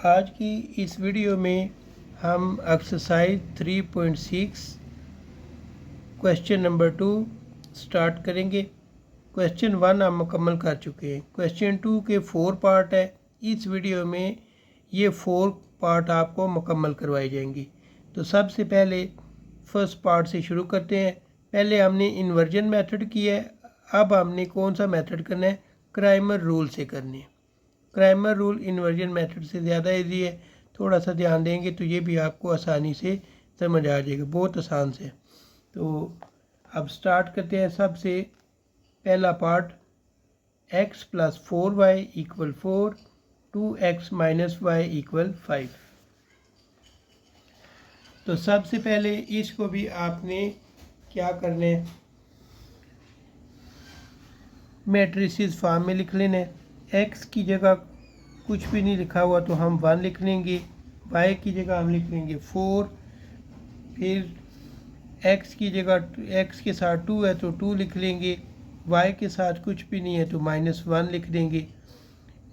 आज की इस वीडियो में हम एक्सरसाइज 3.6 क्वेश्चन नंबर 2 स्टार्ट करेंगे। क्वेश्चन 1 हम मुकम्मल कर चुके हैं। क्वेश्चन 2 के 4 पार्ट है। इस वीडियो में ये 4 पार्ट आपको मुकम्मल करवाए जाएंगे। तो सबसे पहले फर्स्ट पार्ट से शुरू करते हैं। पहले हमने इन्वर्जन मेथड किया है, अब हमने कौन सा मेथड करना है? क्राइमर रूल से करने हैं। क्राइमर रूल इन्वर्जन मेथड से ज़्यादा इजी है। थोड़ा सा ध्यान देंगे तो ये भी आपको आसानी से समझ आ जाएगा, बहुत आसान से। तो अब स्टार्ट करते हैं। सबसे पहला part, x + 4y = 4, 2x - y = 5। तो सबसे पहले इसको भी आपने क्या करना है? मैट्रिसेस फॉर्म में लिख लेना है। x की जगह कुछ भी नहीं लिखा हुआ तो हम 1 लिख लेंगे, y की जगह हम लिख लेंगे 4, फिर x की जगह x के साथ 2 है तो 2 लिख लेंगे, y के साथ कुछ भी नहीं है तो -1 लिख देंगे,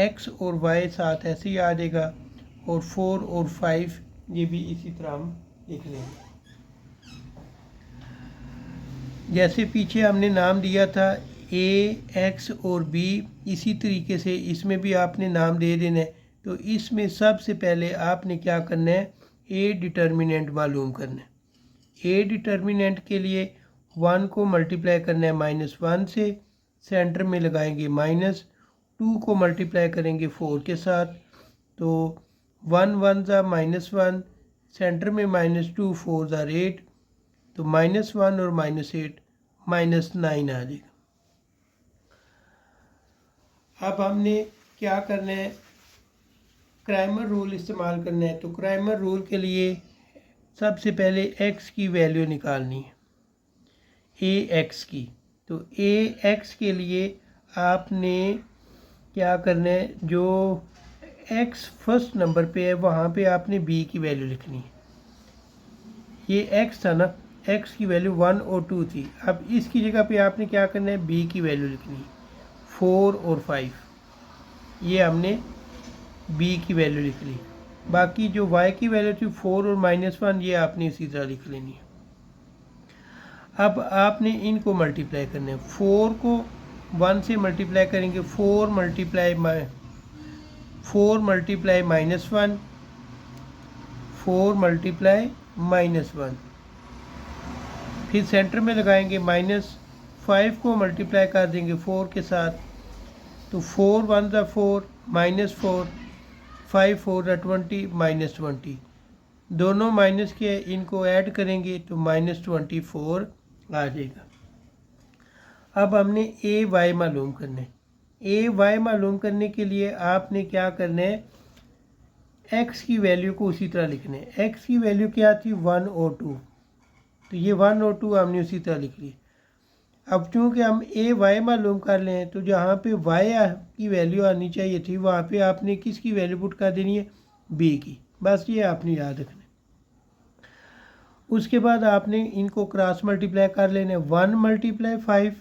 x और y साथ ऐसे ही आ जाएगा, और 4 और 5 ये भी इसी तरह हम लिख लेंगे। जैसे पीछे हमने नाम दिया था a, x और b, इसी तरीके से इसमें भी आपने नाम दे देना है। तो इसमें सबसे पहले आपने क्या करना है? a डिटर्मिनेंट मालूम करना है। a डिटर्मिनेंट के लिए 1 को मल्टीप्लाई करना है -1 से, सेंटर में लगाएंगे माइनस, 2 को मल्टीप्लाई करेंगे 4 के साथ, तो 1 1 ज़ा -1, सेंटर में -2, 4 ज़ा 8, तो -1 और -8 -9 आ जाएगा। अब हमने क्या करना है? क्राइमर रूल इस्तेमाल करना है। तो क्राइमर रूल के लिए सबसे पहले x की वैल्यू निकालनी है, ax की। तो ax के लिए आपने क्या करना है? जो x फर्स्ट नंबर पे है वहाँ पे आपने b की वैल्यू लिखनी है। ये x था ना, x की वैल्यू 1 और 2 थी। अब इसकी जगह पे आपने क्या करना है? b की वैल्यू लिखनी है, 4 और 5। ये हमने b की वैल्यू लिख ली। बाकी जो y की वैल्यू थी 4 और -1, ये आपने इसी तरह लिख लेनी है। अब आपने इनको मल्टीप्लाई करना है। 4 को 1 से मल्टीप्लाई करेंगे, 4 मल्टीप्लाई -1, 4 मल्टीप्लाई -1, फिर सेंटर में लगाएंगे -5 को मल्टीप्लाई कर देंगे 4 के साथ, तो 4 1 ज़ा 4, -4, 5 4 ज़ा 20, -20, दोनों माइनस के इनको ऐड करेंगे तो -24 आ जाएगा। अब हमने ए वाई मालूम करना है। ए वाई मालूम करने के लिए आपने क्या करना है? एक्स की वैल्यू को उसी तरह लिखना है। एक्स की वैल्यू क्या थी? 1 और 2, तो ये 1 और 2 हमने उसी तरह लिख ली। अब चूँकि हम ए वाई मालूम कर लें तो जहाँ पे वाई की वैल्यू आनी चाहिए थी वहाँ पे आपने किसकी वैल्यू पुट कर देनी है? बी की। बस ये आपने याद रखना है। उसके बाद आपने इनको क्रॉस मल्टीप्लाई कर लेने, 1 × 5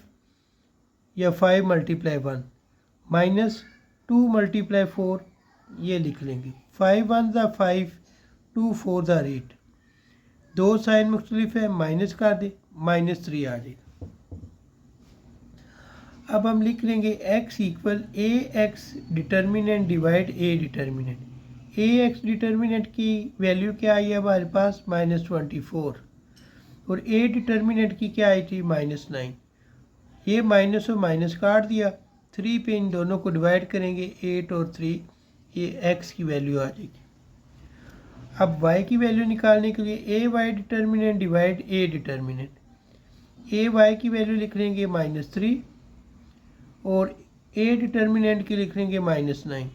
या 5 × 1, -2 × 4 ये लिख लेंगे, 5 1 ज़ा 5, 2 4 ज़ा 8, दो साइन मुख्तलिफ है, माइनस कर दे, -3 आ जाएगा। अब हम लिख लेंगे x = ax determinant divide a determinant. ax determinant की वैल्यू क्या आई है हमारे पास? -24, और a डिटर्मिनेंट की क्या आई थी? -9। ये माइनस और माइनस काट दिया, 3 पे इन दोनों को डिवाइड करेंगे, 8 और 3, ये x की वैल्यू आ जाएगी। अब y की वैल्यू निकालने के लिए ay determinant divide a determinant. ay की वैल्यू लिख लेंगे -3 और a डिटर्मिनेंट की लिख लेंगे -9।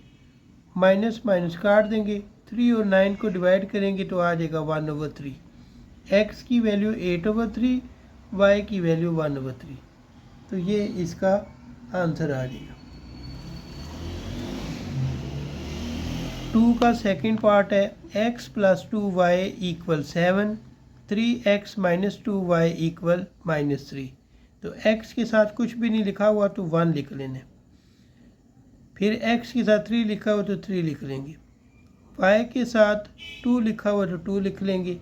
माइनस माइनस काट देंगे, 3 और 9 को डिवाइड करेंगे तो आ जाएगा 1/3। x की वैल्यू 8/3, y की वैल्यू 1/3, तो ये इसका आंसर आ जाएगा। 2 का सेकंड पार्ट है, x + 2y = 7, 3x - 2y = -3। तो x के साथ कुछ भी नहीं लिखा हुआ तो 1 लिख लेना, फिर x के साथ 3 लिखा हुआ तो 3 लिख लेंगे, y के साथ 2 लिखा हुआ तो 2 लिख लेंगे,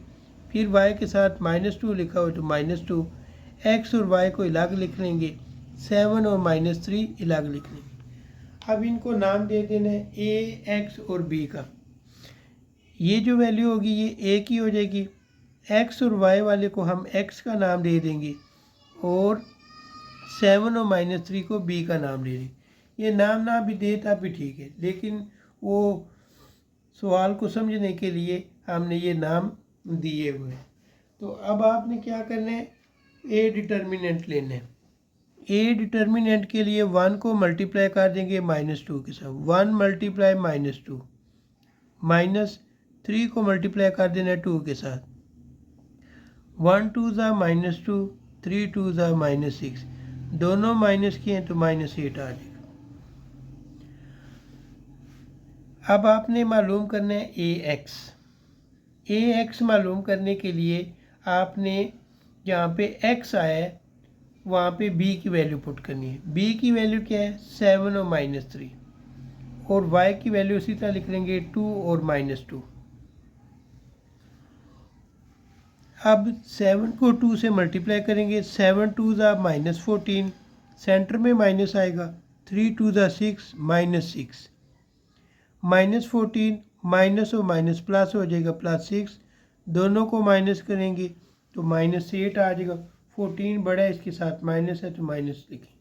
फिर y के साथ -2 लिखा हुआ तो -2, x और y को अलग लिख लेंगे, 7 और -3 अलग लिख लेंगे। अब इनको नाम दे देना है a, x और b का। ये जो वैल्यू होगी ये a की हो जाएगी, x और y वाले को हम x का नाम दे देंगे और 7 और -3 को b का नाम दे देंगे। ये नाम ना भी दे तब भी ठीक है, लेकिन वो सवाल को समझने के लिए हमने ये नाम दिए हुए हैं। तो अब आपने क्या करना है, ए डिटर्मिनेंट लेना है। ए डिटर्मिनेंट के लिए 1 को मल्टीप्लाई कर देंगे -2 के साथ, 1 मल्टीप्लाई -2, -3 को मल्टीप्लाई कर देना है 2 के साथ, 1 2 ज़ा -2, 3 2 ज़ा -6, दोनों माइनस किए हैं तो -8 आ जाएगा। अब आपने मालूम करना है ए एक्स मालूम करने के लिए आपने जहाँ पे x आया है वहाँ पे b की वैल्यू पुट करनी है। b की वैल्यू क्या है, 7 और -3, और y की वैल्यू इसी तरह लिख लेंगे 2 और -2। अब 7 को 2 से मल्टीप्लाई करेंगे, 7 2 ज़ा -14, सेंटर में माइनस आएगा, 3 2 ज़ा 6, -6, -14 माइनस और माइनस प्लस हो जाएगा, +6, दोनों को माइनस करेंगे तो -8 आ जाएगा। 14 बड़ा है, इसके साथ माइनस है तो माइनस लिखें।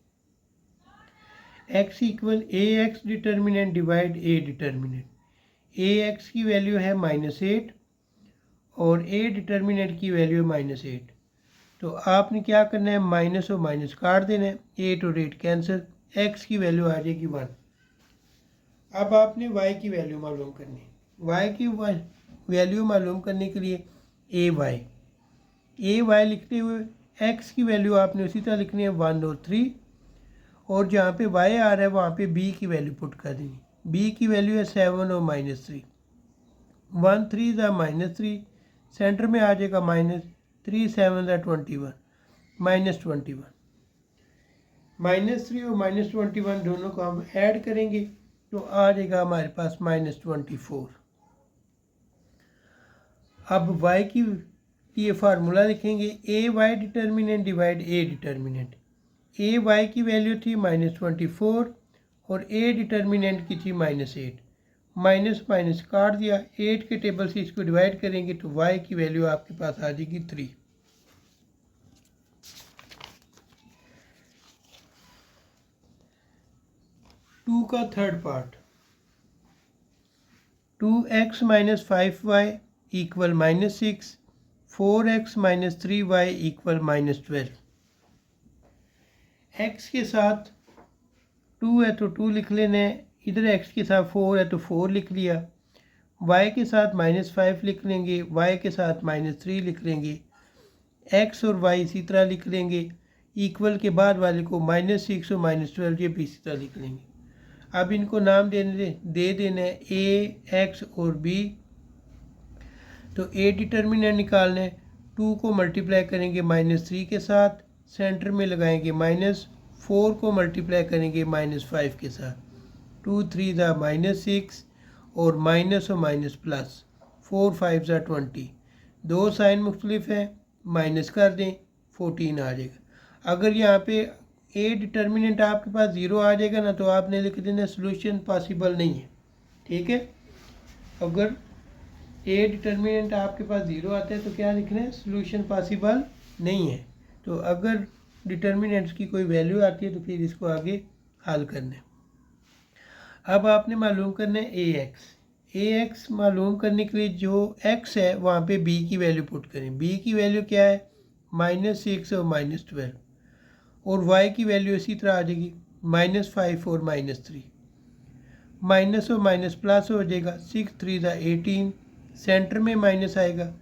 x equal A x determinant divide A determinant. A x की वैल्यू है -8 और ए डिटर्मिनेंट की वैल्यू है -8। तो आपने क्या करना है, माइनस और माइनस काट देना है, 8 और 8 कैंसिल, x की वैल्यू आ जाएगी 1। अब आपने y की वैल्यू मालूम करनी है। y की वैल्यू मालूम करने के लिए ए वाई लिखते हुए x की वैल्यू आपने उसी तरह लिखनी है 1 और 3, और जहाँ पे y आ रहा है वहाँ पे b की वैल्यू पुट कर देनी। b की वैल्यू है 7 और -3, 1 3 ज़ा -3, सेंटर में आ जाएगा -3, 7 ज़ा 21, -21, -3 और -21 दोनों को हम ऐड करेंगे तो आ जाएगा हमारे पास -24। अब y की लिए फार्मूला लिखेंगे, A y determinant divide A determinant. A y की वैल्यू थी -24 और ए डिटर्मिनेंट की थी -8, माइनस माइनस काट दिया, 8 के टेबल से इसको डिवाइड करेंगे तो y की वैल्यू आपके पास आ जाएगी 3। 2 का third part, 2x - 5y equal -6, 4x - 3y equal -12। x के साथ 2 है तो 2 लिख लेना है, इधर x के साथ 4 है तो 4 लिख लिया, y के साथ -5 लिख लेंगे, y के साथ -3 लिख लेंगे, x और y इसी तरह लिख लेंगे, इक्वल के बाद वाले को -6 और -12 ये भी इसी तरह लिख लेंगे। अब इनको नाम दे देना है a, x और b। तो a डिटर्मिनेंट निकालना है, 2 को मल्टीप्लाई करेंगे -3 के साथ, सेंटर में लगाएंगे -4 को मल्टीप्लाई करेंगे -5 के साथ, 2 3 ज़ा -6 और माइनस और माइनस प्लस, 4 5 ज़ा 20, दो साइन मुख्तलिफ हैं, माइनस कर दें 14 आ जाएगा। अगर यहाँ पे ए डिटर्मिनेंट आपके पास 0 आ जाएगा ना तो आपने लिख देना सोल्यूशन पॉसिबल नहीं है, ठीक है। अगर ए डिटर्मिनेंट आपके पास 0 आता है तो क्या लिखना है, सोल्यूशन पॉसिबल नहीं है। तो अगर डिटर्मिनेंट्स की कोई वैल्यू आती है तो फिर इसको आगे हल करना है। अब आपने मालूम करना है ए एक्स मालूम करने के लिए जो x है वहाँ पे b की वैल्यू पुट करें। b की वैल्यू क्या है, -6 और -12, और y की वैल्यू इसी तरह आ जाएगी -5 और -3, माइनस और माइनस प्लस हो जाएगा, 6 3 ज़ा 18, सेंटर में माइनस आएगा,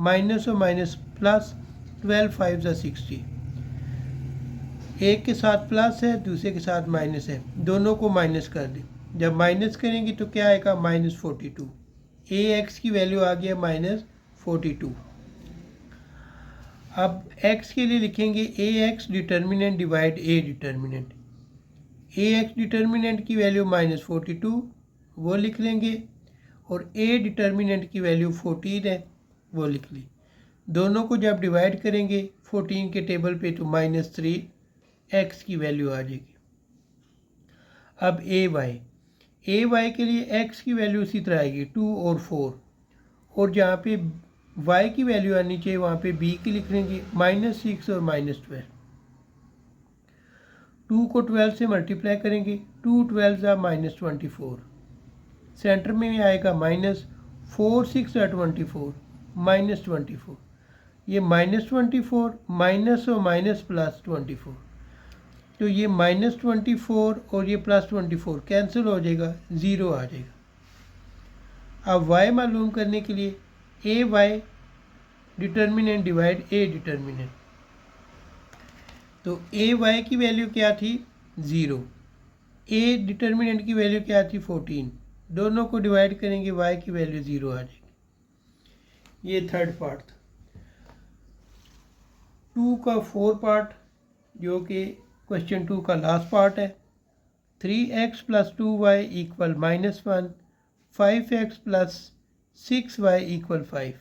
माइनस और माइनस प्लस, 12 5 ज़ा 60, एक के साथ प्लस है दूसरे के साथ माइनस है, दोनों को माइनस कर दें। जब माइनस करेंगे तो क्या आएगा, -42। ए एक्स की वैल्यू आ गया -42। अब x के लिए लिखेंगे A x determinant divide A determinant. A x determinant की वैल्यू -42 वो लिख लेंगे, और ए डिटर्मिनेंट की वैल्यू 14 है, वो लिख ली। दोनों को जब डिवाइड करेंगे 14 के टेबल पे तो -3 एक्स की वैल्यू आ जाएगी। अब ए वाई के लिए एक्स की वैल्यू इसी तरह आएगी 2 और 4, और जहाँ पे वाई की वैल्यू आनी चाहिए वहाँ पे बी की लिख लेंगे -6 और -12। 2 को 12 से मल्टीप्लाई करेंगे, 2 12 -24, सेंटर में आएगा -4 6 24 -24, ये -24 माइनस और माइनस प्लस 24, तो ये -24 और ये +24 कैंसिल हो जाएगा, 0 आ जाएगा। अब y मालूम करने के लिए A y determinant divide A determinant, तो ए वाई की वैल्यू क्या थी 0, ए डिटर्मिनेंट की वैल्यू क्या थी 14, दोनों को डिवाइड करेंगे y की वैल्यू 0 आ जाएगी। ये थर्ड पार्ट था। 2 का 4 पार्ट जो कि क्वेश्चन 2 का लास्ट पार्ट है। 3x + 2y = -1, 5x + 6y = 5।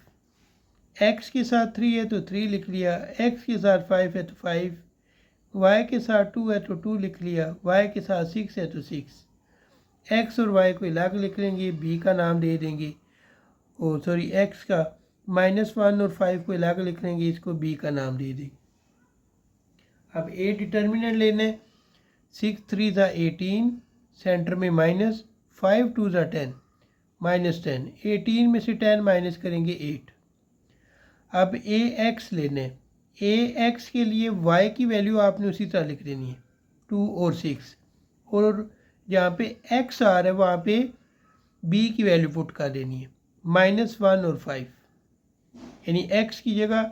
x के साथ 3 है तो 3 लिख लिया, x के साथ 5 है तो 5, y के साथ 2 है तो 2 लिख लिया, y के साथ 6 है तो 6। x और y को अलग लिख लेंगे, b का नाम दे देंगे, x का -1 और 5 को अलग लिख लेंगे, इसको b का नाम दे देंगे। अब ए डिटर्मिनेंट लेना है, 6 3 18, सेंटर में माइनस, 5 2 10 -10, 18 में से 10 माइनस करेंगे 8। अब ए एक्स लेना है, ए एक्स के लिए y की वैल्यू आपने उसी तरह लिख देनी है 2 और 6, और जहाँ पे x आ रहा है वहाँ पे b की वैल्यू पुट कर देनी है -1 और 5, यानी x की जगह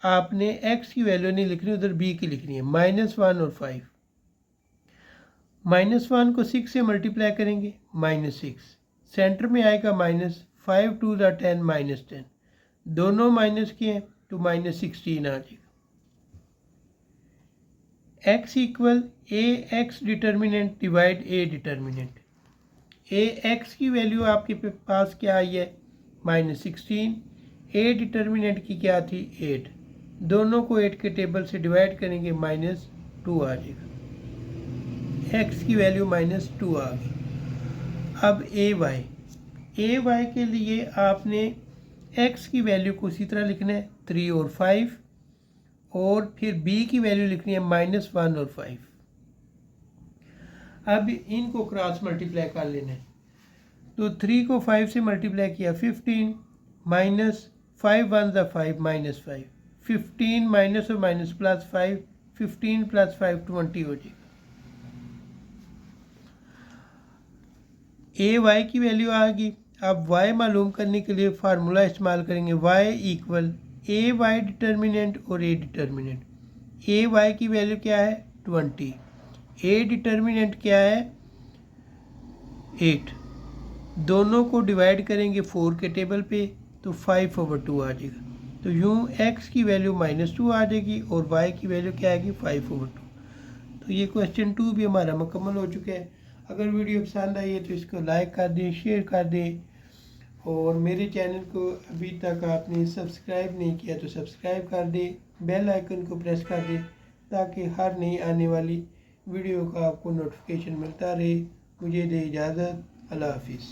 आपने x की वैल्यू नहीं लिखनी, उधर b की लिखनी है -1 और 5। -1 को 6 से मल्टीप्लाई करेंगे -6, सेंटर में आएगा -5 2 10 -10, दोनों माइनस के हैं तो -16 आ जाएगा। x = A x determinant divide A determinant, A x की वैल्यू आपके पास क्या आई है -16, ए डिटर्मिनेंट की क्या थी 8, दोनों को 8 के टेबल से डिवाइड करेंगे -2 आ जाएगा, x की वैल्यू -2 आ गई। अब ए वाई के लिए आपने x की वैल्यू को उसी तरह लिखना है 3 और 5, और फिर b की वैल्यू लिखनी है -1 और 5। अब इनको क्रॉस मल्टीप्लाई कर लेना है, तो 3 को 5 से मल्टीप्लाई किया 15, -5 1 5 -5, 15 माइनस और माइनस +5, 15 + 5 20 हो जाएगा। ए वाई की वैल्यू आ गई। अब y मालूम करने के लिए फार्मूला इस्तेमाल करेंगे, y = ए वाई डिटर्मिनेंट और ए डिटर्मिनेंट। ए वाई की वैल्यू क्या है 20, ए डिटर्मिनेंट क्या है 8, दोनों को डिवाइड करेंगे 4 के टेबल पे तो 5/2 आ जाएगा। तो यूँ x की वैल्यू -2 आ जाएगी और y की वैल्यू क्या आएगी 5/2। तो ये क्वेश्चन 2 भी हमारा मुकम्मल हो चुका है। अगर वीडियो पसंद आई है तो इसको लाइक कर दें, शेयर कर दें, और मेरे चैनल को अभी तक आपने सब्सक्राइब नहीं किया तो सब्सक्राइब कर दें, बेल आइकन को प्रेस कर दें ताकि हर नई आने वाली वीडियो का आपको नोटिफिकेशन मिलता रहे। मुझे दे इजाज़त, अल्लाह हाफिज़।